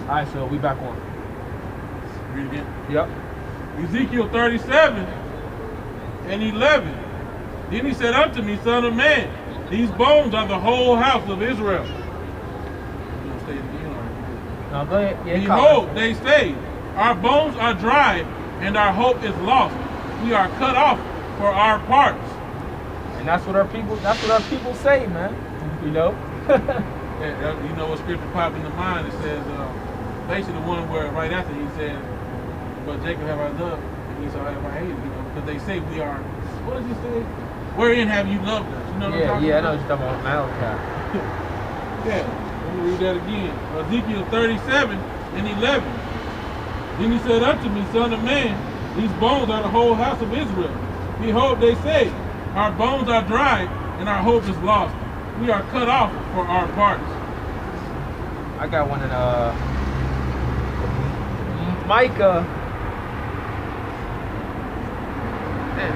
All right, so we back on. Read again. Yep. Ezekiel 37 and 11. Then he said unto me, Son of man, these bones are the whole house of Israel. You gonna say it again, or? No, go ahead. Yeah, behold, they say, our bones are dry, and our hope is lost. We are cut off for our parts. And that's what our people say, man. You know? You know what scripture popped in the mind? It says, basically the one where right after he says, but Jacob have I loved, and Esau have I hated. You know, because they say we are, what does he say? Wherein have you loved us? You know what I'm talking about? I know what you're talking about. Malachi. Yeah, let me read that again. Ezekiel 37 and 11. Then he said unto me, Son of man, these bones are the whole house of Israel. Behold, they say, our bones are dried, and our hope is lost. We are cut off for our parts. I got one in Micah. Man,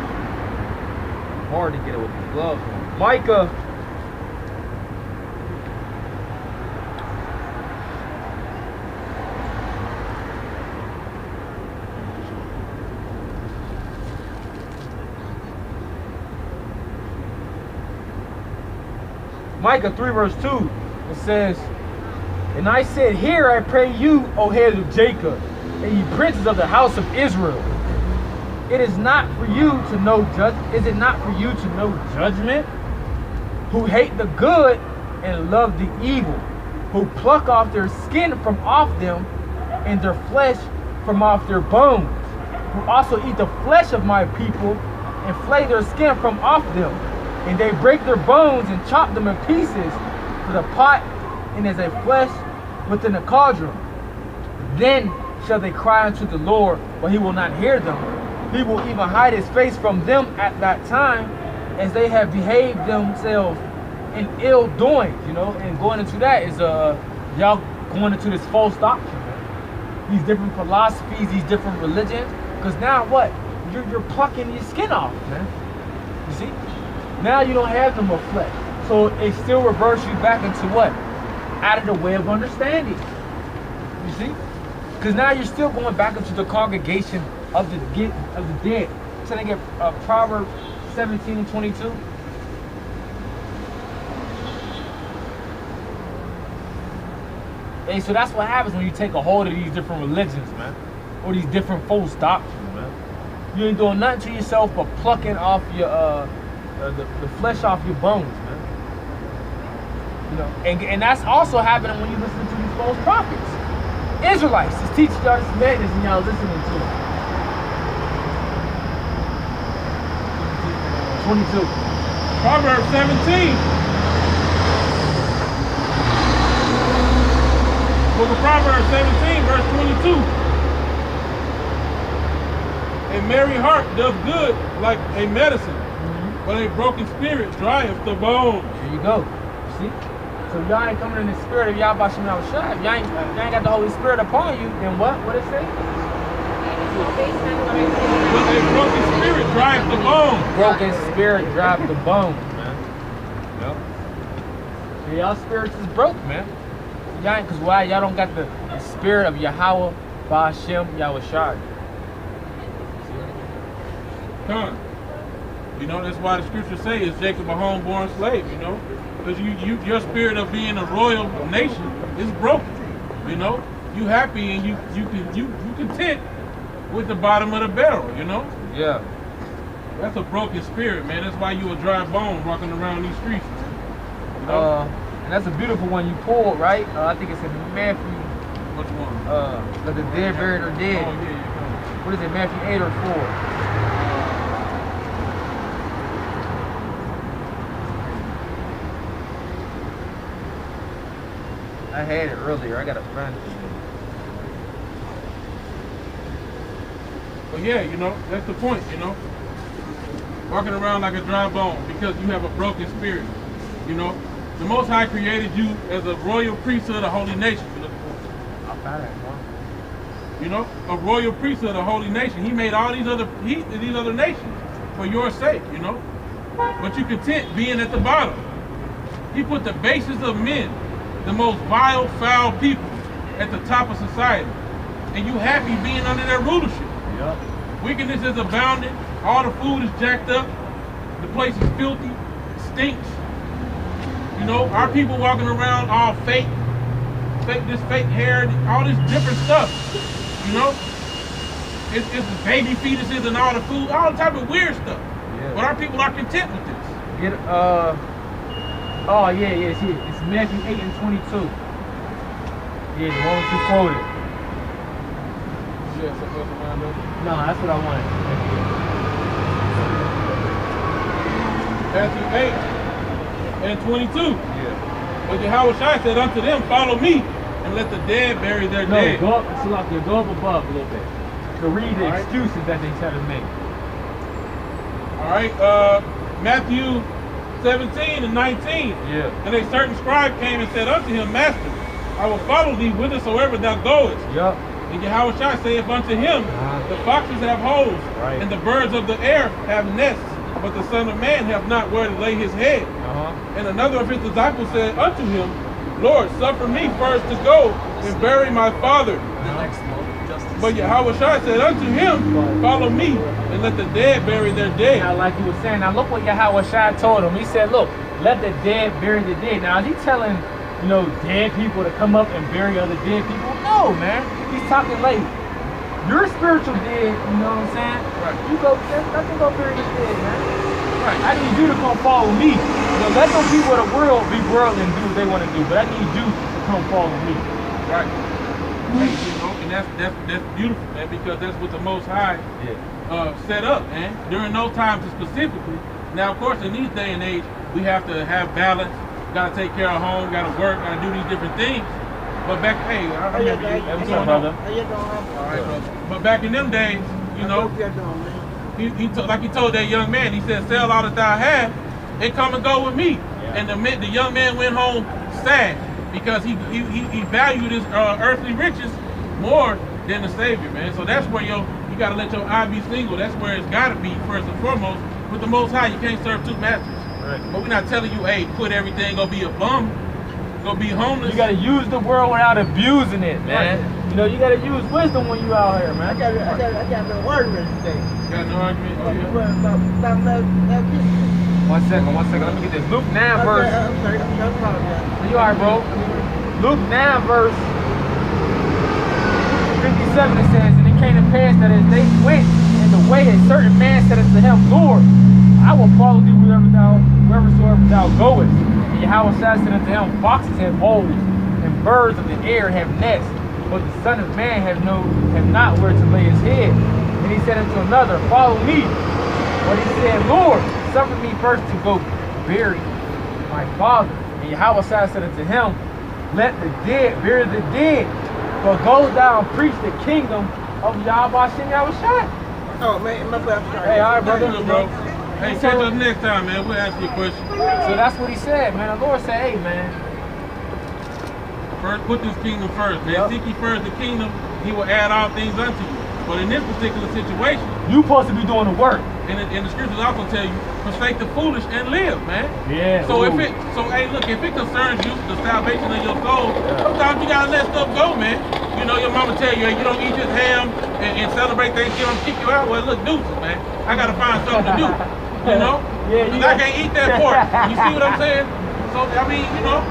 hard to get it with the gloves on. Micah. Micah 3 verse 2, it says, and I said, hear, I pray you, O heads of Jacob, and ye princes of the house of Israel. It is not for you to know is it not for you to know judgment? Who hate the good and love the evil, who pluck off their skin from off them, and their flesh from off their bones, who also eat the flesh of my people, and flay their skin from off them. And they break their bones and chop them in pieces for the pot and as a flesh within a cauldron. Then shall they cry unto the Lord, but he will not hear them. He will even hide his face from them at that time, as they have behaved themselves in ill doing. You know, and going into that is y'all going into this false doctrine, man. These different philosophies, these different religions. Because now what? You're plucking your skin off, man. You see? Now you don't have no more flesh. So it still reverts you back into what? Out of the way of understanding. You see? Because now you're still going back into the congregation of the dead. So they get Proverbs 17 and 22. Hey, so that's what happens when you take a hold of these different religions, man. Or these different false doctrines, man. You ain't doing nothing to yourself but plucking off your the flesh off your bones, man. You know, and that's also happening when you listen to these false prophets. Israelites is teaching y'all this madness and y'all listening to it. 22. Proverbs 17. Book of Proverbs 17, verse 22. A merry heart does good like a medicine, but a broken spirit drieth the bone. There you go. See? So y'all ain't coming in the spirit of y'all Bashim Yahushua. If y'all ain't got the Holy Spirit upon you, then what? What it say? But a broken spirit drieth the bone. Broken spirit drive the bone, man. Yep. So y'all spirits is broke, man. Y'all ain't, cause why? Y'all don't got the spirit of Yahweh Bashim Yahushua. Come. You know, that's why the scriptures say is Jacob a homeborn slave, you know? Because your spirit of being a royal nation is broken. You know? You happy and you content with the bottom of the barrel, you know? Yeah. That's a broken spirit, man. That's why you a dry bone walking around these streets. You know? And that's a beautiful one you pulled, right? I think it's in Matthew. Which one? That the dead buried or dead. Oh, yeah. What is it, Matthew 8 or 4? I had it earlier. I gotta find it. But yeah, you know, that's the point, you know. Walking around like a dry bone because you have a broken spirit, you know. The Most High created you as a royal priesthood, a holy nation. I found that one. You know, a royal priesthood, a holy nation. He made all these other nations for your sake, you know. But you content being at the bottom. He put the basis of men, the most vile, foul people, at the top of society, and you happy being under their rulership. Yep. Wickedness is abounding. All the food is jacked up. The place is filthy, stinks. You know, our people walking around all fake hair, all this different stuff. You know, it's baby fetuses and all the food, all type of weird stuff. Yeah. But our people are content with this. Oh yeah, it's Matthew 8 and 22. Yeah, the one you quoted. Yeah, something else around there? No, that's what I wanted. Matthew 8 and 22. Yeah. But Yahweh said unto them, follow me, and let the dead bury their dead. Go up, Salakia, go up above a little bit. To read the excuses that they try to make. Alright, Matthew 17 and 19. Yeah. And a certain scribe came and said unto him, Master, I will follow thee whithersoever thou goest. Yup. And Yahweh saith unto him, the foxes have holes, and the birds of the air have nests, but the Son of Man hath not where to lay his head. And another of his disciples said unto him, Lord, suffer me first to go and bury my father. But Yahweh said unto him, follow me, and let the dead bury their dead. Now, like you were saying, now look what Yahweh Shai told him. He said, look, let the dead bury the dead. Now, is he telling, you know, dead people to come up and bury other dead people? No, man. He's talking like, you're spiritual dead, you know what I'm saying? Right. You go, nothing go bury the dead, man. Right. I need you to come follow me. You know, let them people of the world be worldly and do what they want to do, but I need you to come follow me. Right. You know, and that's beautiful, man, because that's what the Most High set up, man. During those times specifically. Now, of course, in these day and age, we have to have balance. Got to take care of home. Got to work. Got to do these different things. But back, hey, I remember you. What's up, brother? How you doing? All right, brother. But back in them days, you know, like he told that young man, he said, "Sell all that thou hast and come and go with me." Yeah. And the young man went home sad because he valued his earthly riches more than the Savior, man. So that's where you got to let your eye be single. That's where it's got to be first and foremost. With the Most High, you can't serve two masters. Right. But we're not telling you, hey, quit everything, go be a bum, go be homeless. You got to use the world without abusing it, man. Right. You know, you got to use wisdom when you out here, man. I got no argument today. Got no argument? Oh, yeah. One second. Let me get this. Luke 9 verse. You all right, bro? Luke 9 verse 57, it says, and it came to pass that as they went in the way, a certain man said unto him, Lord, I will follow thee wheresoever thou goest. And Yahweh said unto him, foxes have holes, and birds of the air have nests, but the Son of Man have not where to lay his head. And he said unto another, follow me. But he said, Lord, suffer me first to go bury my father. And Yahweh said unto him, let the dead bury the dead, but go down and preach the kingdom of Yahweh Shem Yahushua. Oh man, my bad. Hey, all right, brother. Bro. Hey, catch us next time, man. We'll ask you a question. So that's what he said, man. The Lord said, hey, man. First, put this kingdom first, man. Seek ye first the kingdom, he will add all things unto you. But in this particular situation, you supposed to be doing the work. And the scriptures also tell you, forsake the foolish and live, man. Yeah. So hey, look, if it concerns you, the salvation of your soul, sometimes you gotta let stuff go, man. You know, your mama tell you, hey, you don't eat this ham and celebrate Thanksgiving, I'm kick you out. Well, look, deuces, man. I gotta find something to do. You know? Because I can't eat that pork. You see what I'm saying? So, I mean, you know,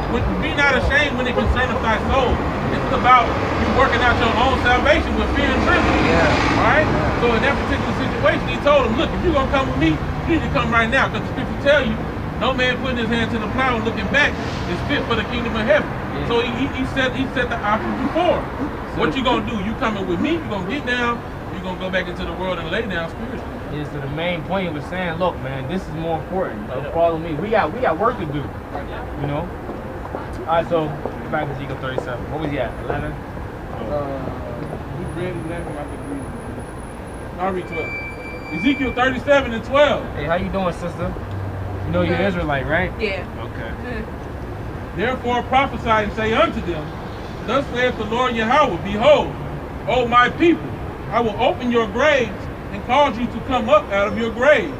be not ashamed when it concerneth thy soul. This is about you working out your own salvation with fear and trembling. Yeah. All right? So in that particular situation, he told him, look, if you're going to come with me, you need to come right now. Because the scripture tell you, no man putting his hand to the plow and looking back is fit for the kingdom of heaven. Yeah. So he set the option before. What you going to do? You coming with me, you're going to get down, you're going to go back into the world and lay down spiritually. Yeah, so the main point was saying, look, man, this is more important. Follow me. We got work to do. You know? All right, so back to Ezekiel 37. What was he at? 11? We read 11. I could read. I'll read 12. Ezekiel 37 and 12. Hey, how you doing, sister? You know you're Israelite, right? Yeah. Okay. Therefore prophesy and say unto them, thus saith the Lord Yahweh, behold, O my people, I will open your graves and cause you to come up out of your graves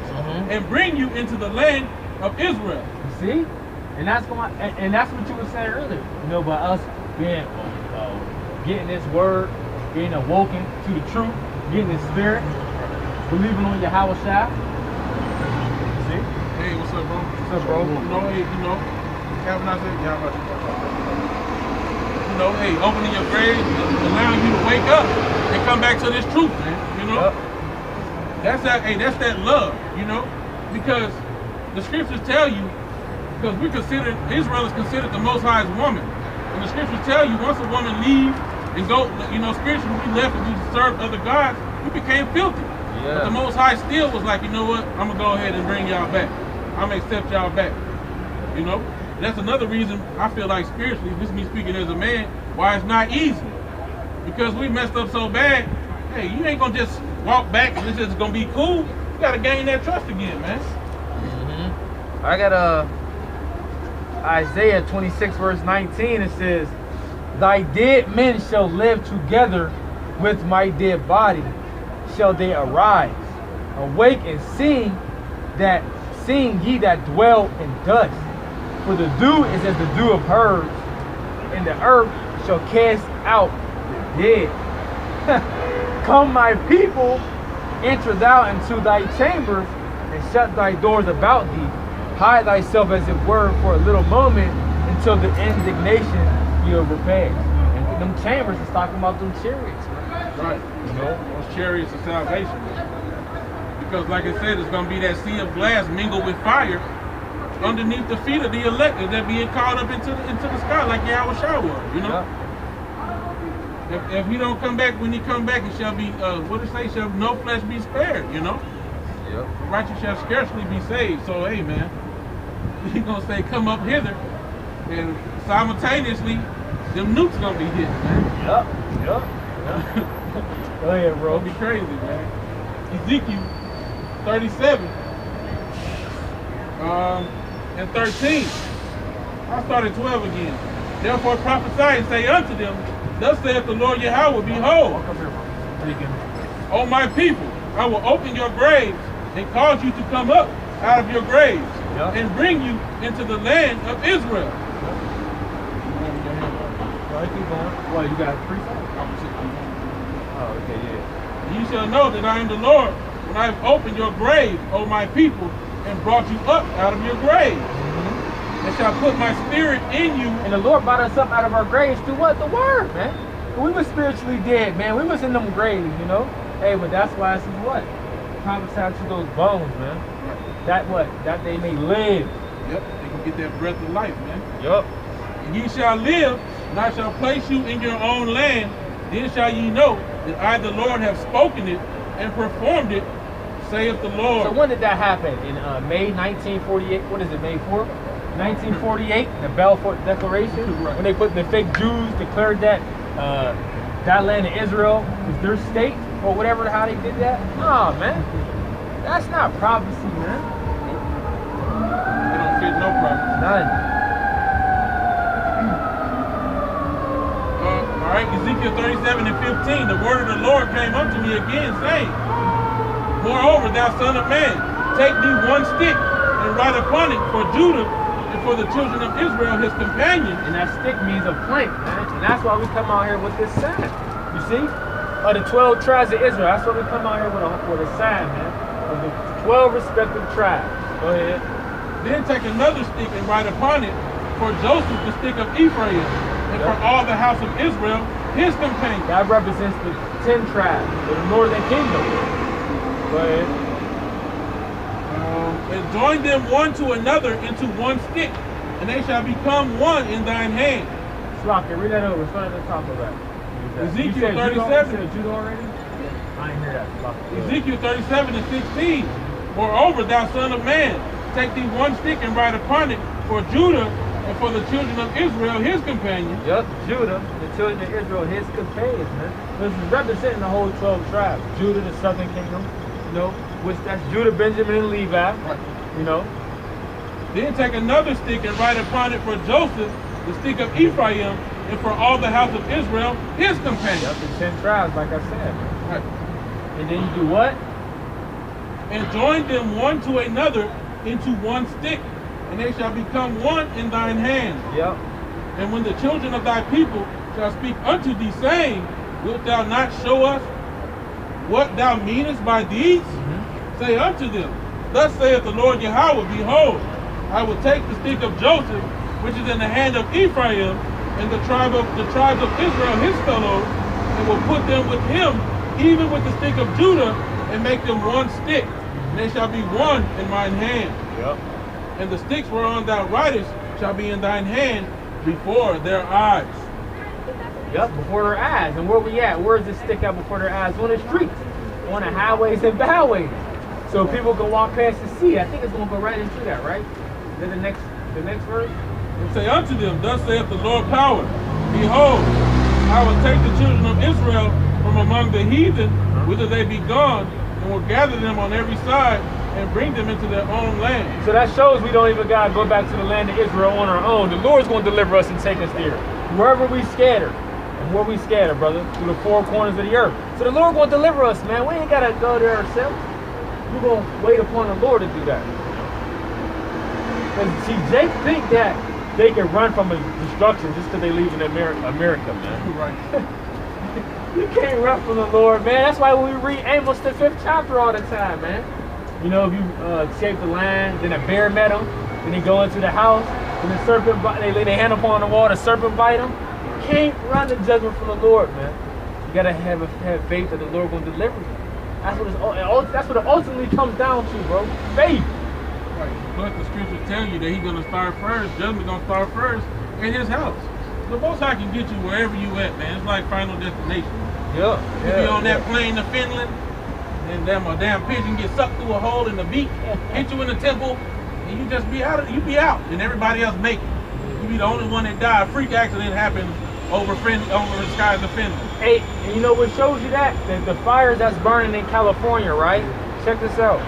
and bring you into the land of Israel. You see? And that's what you were saying earlier. You know, by us being getting this word, being awoken to the truth, getting the spirit, believing on Yahweh Shai. See? Hey, what's up, bro? What's up, bro? Having I said, hey, opening your grave, allowing you to wake up and come back to this truth, man. Yep. That's that love, because the scriptures tell you, because Israel is considered the Most High's woman. And the scriptures tell you, once a woman leaves and go, spiritually we left and we served other gods, we became filthy. Yeah. But the Most High still was like, you know what, I'm going to go ahead and bring y'all back. I'm going to accept y'all back. That's another reason I feel like spiritually, this is me speaking as a man, why it's not easy. Because we messed up so bad, hey, you ain't going to just walk back and it's just going to be cool. You got to gain that trust again, man. Mm-hmm. I got Isaiah 26 verse 19. It says, thy dead men shall live together with my dead body, shall they arise. Awake and sing ye that dwell in dust. For the dew is as the dew of herbs, and the earth shall cast out the dead. Come, my people, enter thou into thy chambers, and shut thy doors about thee. Hide thyself as it were for a little moment, until the indignation you have repaid. And them chambers is talking about them chariots, man. Right. Those chariots of salvation. Because like I said, it's going to be that sea of glass mingled with fire underneath the feet of the elected that being caught up into the sky like Yahweh Shai was, Yeah. If he don't come back, when he come back, it shall be, what it say, shall no flesh be spared, Yep. The righteous shall scarcely be saved. So, hey, man, he going to say, come up hither, and simultaneously, them nukes going to be hit, man. Yep. Go ahead, bro. It'll be crazy, man. Ezekiel 37 and 13. I started 12 again. Therefore prophesy and say unto them, thus saith the Lord Yahweh, behold, O my people, I will open your graves and cause you to come up out of your graves and bring you into the land of Israel. Keep going. What, you got 3 songs? Oh, okay, yeah. Ye shall know that I am the Lord when I have opened your grave, O my people, and brought you up out of your graves. And shall put my spirit in you. And the Lord brought us up out of our graves through what? The word, man. We were spiritually dead, man. We was in them graves, Hey, but that's why it says what? Prophesy to those bones, man. That what? That they may live. Yep, they can get that breath of life, man. Yup. And ye shall live, and I shall place you in your own land. Then shall ye know that I, the Lord, have spoken it and performed it, saith the Lord. So when did that happen? In May 1948? What is it, May 4th? 1948, the Balfour Declaration, Right. When they put the fake Jews declared that that land of Israel was their state, or whatever, how they did that. Nah, man. That's not prophecy, man. They don't fit no prophecy. None. All right, Ezekiel 37 and 15. The word of the Lord came unto me again, saying, moreover, thou son of man, take thee one stick and write upon it for Judah and for the children of Israel, his companions. And that stick means a plank, man. And that's why we come out here with this sign. You see? Of the 12 tribes of Israel. That's why we come out here with a sign, man. Of the 12 respective tribes. Go ahead. Then take another stick and write upon it for Joseph, the stick of Ephraim, and for all the house of Israel, his companions. That represents the 10 tribes of the northern kingdom. Go ahead. And join them one to another into one stick, and they shall become one in thine hand. Slocker, read that over. Start at the top of that. Ezekiel 37. You said Judah already? I didn't hear that. Slocker. Ezekiel 37 and 16. Moreover, thou son of man, take thee one stick and write upon it for Judah and for the children of Israel, his companions. Yep, Judah, the children of Israel, his companions, man. This is representing the whole 12 tribes. Judah, the southern kingdom, which that's Judah, Benjamin, and Levi, Right. Then take another stick and write upon it for Joseph, the stick of Ephraim, and for all the house of Israel, his companions. Yep, the 10 tribes, like I said. Right. And then you do what? And join them one to another into one stick, and they shall become one in thine hand. Yep. And when the children of thy people shall speak unto thee, saying, wilt thou not show us what thou meanest by these? Say unto them, thus saith the Lord Yahweh, behold, I will take the stick of Joseph, which is in the hand of Ephraim, and the tribes of Israel, his fellows, and will put them with him, even with the stick of Judah, and make them one stick. And they shall be one in mine hand. Yep. And the sticks whereon thou writest shall be in thine hand before their eyes. Yep, before their eyes. And where we at? Where's this stick at before their eyes? On the streets, on the highways and byways. So people can walk past and see. I think it's going to go right into that, right? Then the next verse. And say unto them, thus saith the Lord power, behold, I will take the children of Israel from among the heathen, whither they be gone, and will gather them on every side, and bring them into their own land. So that shows we don't even got to go back to the land of Israel on our own. The Lord's going to deliver us and take us there. Wherever we scatter. And where we scatter, brother, through the four corners of the earth. So the Lord going to deliver us, man. We ain't got to go there ourselves. We're going to wait upon the Lord to do that. Because, see, Jake think that they can run from destruction just because they leave in America, man. Right. You can't run from the Lord, man. That's why we read Amos the 5th chapter all the time, man. You know, if you shape the land, then a bear met him, then he go into the house, and the serpent, they lay their hand upon the wall, the serpent bite him. You can't run the judgment from the Lord, man. You gotta have faith that the Lord gonna deliver you. That's what it ultimately comes down to, bro. Faith. Right. But the scriptures tell you that he's going to start first, judgment's going to start first in his house. The Most High can get you wherever you at, man. It's like Final Destination. Yeah. You be on that plane to Finland, and a damn pigeon get sucked through a hole in the beak, hit you in the temple, and you just be out. You be out, and everybody else make it. You be the only one that died. A freak accident happened over the skies of Finland. Hey, and you know what shows you that? The fires that's burning in California, right? Check this out.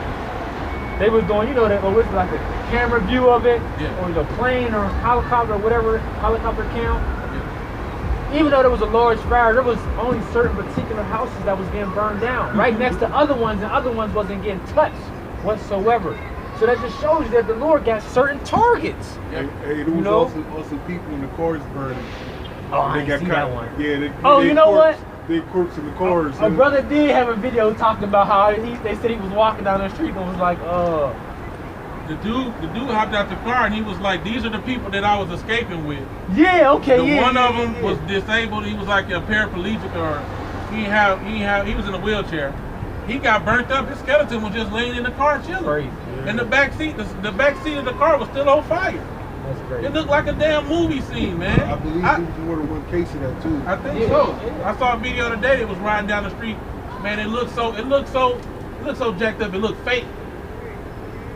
They was doing, you know, that was like a camera view of it, yeah. or the plane or helicopter or whatever, helicopter cam. Yeah. Even though there was a large fire, there was only certain particular houses that was getting burned down, right next to other ones, and other ones wasn't getting touched whatsoever. So that just shows you that the Lord got certain targets. Hey, there was also people in the cars burning. Oh, they got see caught. that one. Yeah, you know what? They corpse in the cars. A brother did have a video talking about how they said he was walking down the street and was like, The dude hopped out the car and he was like, these are the people that I was escaping with. Yeah, okay, One of them was disabled. He was like a paraplegic, or he was in a wheelchair. He got burnt up. His skeleton was just laying in the car chilling. Crazy. And the back seat of the car was still on fire. That's crazy. It looked like a damn movie scene, man. I believe there was more than one case of that too. I think so. Yeah. I saw a video today that was riding down the street. Man, it looked so jacked up. It looked fake.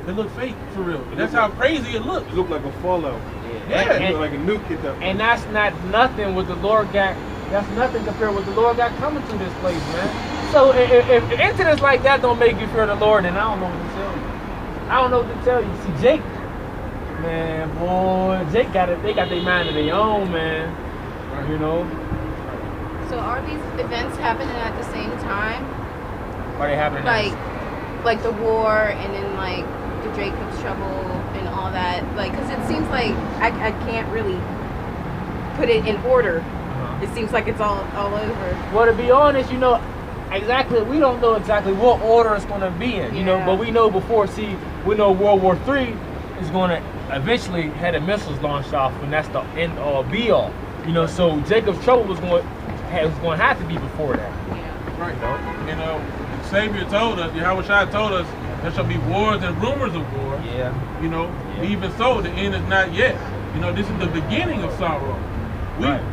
It looked fake for real. That's how crazy it looked. It looked like a fallout. Yeah. It looked like a nuke hit that. And that's not nothing with the Lord got. That's nothing compared with the Lord got coming to this place, man. So if incidents like that don't make you fear the Lord, then I don't know what to tell you. I don't know what to tell you. See, Jake, man, boy, Jake got it. They got their mind of their own, man. Right. You know. So are these events happening at the same time? Are they happening? Like the war, and then like the Jacob's trouble and all that. Like, because it seems like I can't really put it in order. It seems like it's all over. Well, to be honest, you know, exactly, we don't know exactly what order it's going to be in, you know, but we know we know World War III is going to eventually have the missiles launched off, and that's the end all be all, you know, so Jacob's trouble was going to have to be before that. Yeah. Right. You know, Savior told us, Yahushua told us, there shall be wars and rumors of war. Yeah. You know, even so, the end is not yet. You know, this is the beginning of sorrow.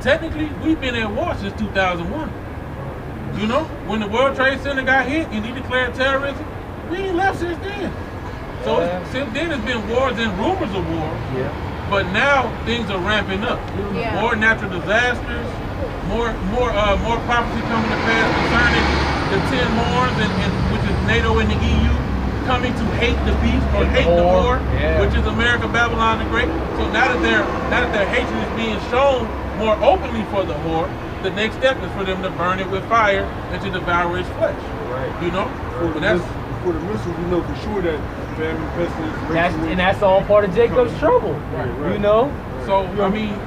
Technically, we've been at war since 2001. You know, when the World Trade Center got hit and he declared terrorism, we ain't left since then. So since then, it's been wars and rumors of war. Yeah. But now things are ramping up. Yeah. More natural disasters, more prophecy coming to pass concerning the 10 horns, and which is NATO and the EU coming to hate the beast or hate the whore, which is America, Babylon the Great. So now that their hatred is being shown more openly for the whore, the next step is for them to burn it with fire and to devour its flesh. Right. You know? For the missiles, we know for sure that famine, pestilence, that's all part of Jacob's trouble. Right. You know? So I mean,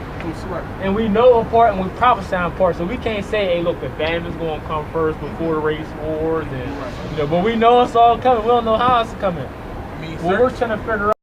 Right. And we know in part and we prophesy in part. So we can't say, hey, look, the famine's going to come first before the race wars. And, Right. you know, but we know it's all coming. We don't know how it's coming. I mean, What we're trying to figure out.